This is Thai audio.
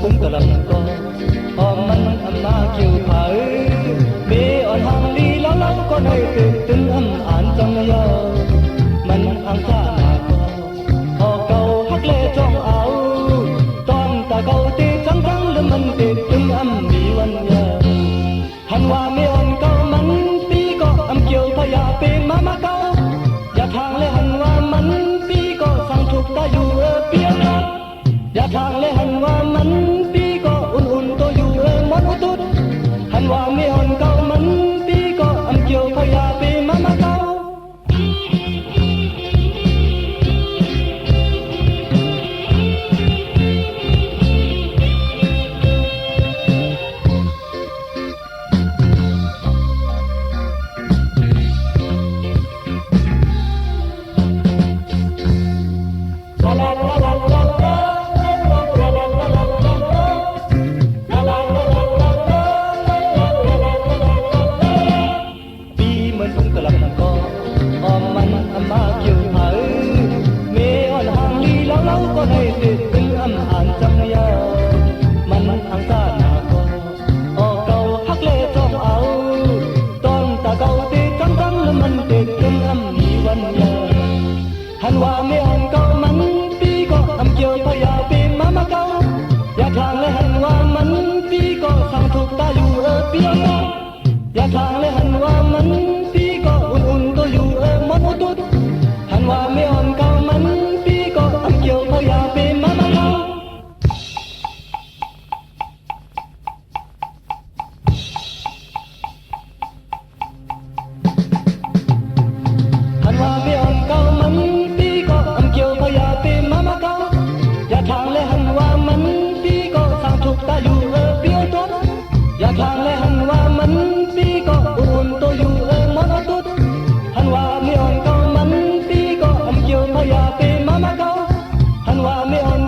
cũng cờ lầm co mình âm ma kiều thở bê on hàng đi lâu lâu có nơi từ từng âm an trong giờ mình hàng xa mà co cầu hát lệ trong áo toàn ta cầu tê trắng trắng lưng mình tê từng âm bịวันgiờ hành hoa mê on cầu mình tí có âm kiều thay ya bê má má cầu ya thang lệ hành hoa mình tí có sang thuộc taอยู่เปียกอย่าทางเลยหันว่ามันปีก็อุ่นๆตัวอยู่มันอุตุดหันว่าไม่อ่อนเก่ามันปีก็อำเกี่ยวพยาปีมาเก่าหันว่าไม่อ่อนเก่ามันปีก็อำเกี่ยวพยาปีมาเก่าอย่าทางเลยหันว่ามันปีก็สั่งถูกตาอยู่เปียกอย่าทางเลยหันว่ามันปีก็อุ่นๆตัวอยู่มันอุตุดหันว่าไม่อ่อนเก่ามันปีก็อำเกี่ยวพยาปีมาเก่าหันว่าไม่อ่อนเก่ามันทางเลยหันว่ามันปีก็สร้างทุกตาอยู่เปียวต้นอย่าทางเลยหันว่ามันปีก็อุ่นตัวอยู่มันตุดหันว่าไม่อ่อนเก่ามันปีก็อำเกี่ยวพยาปีมาเก่าหันว่าไม่อ่อน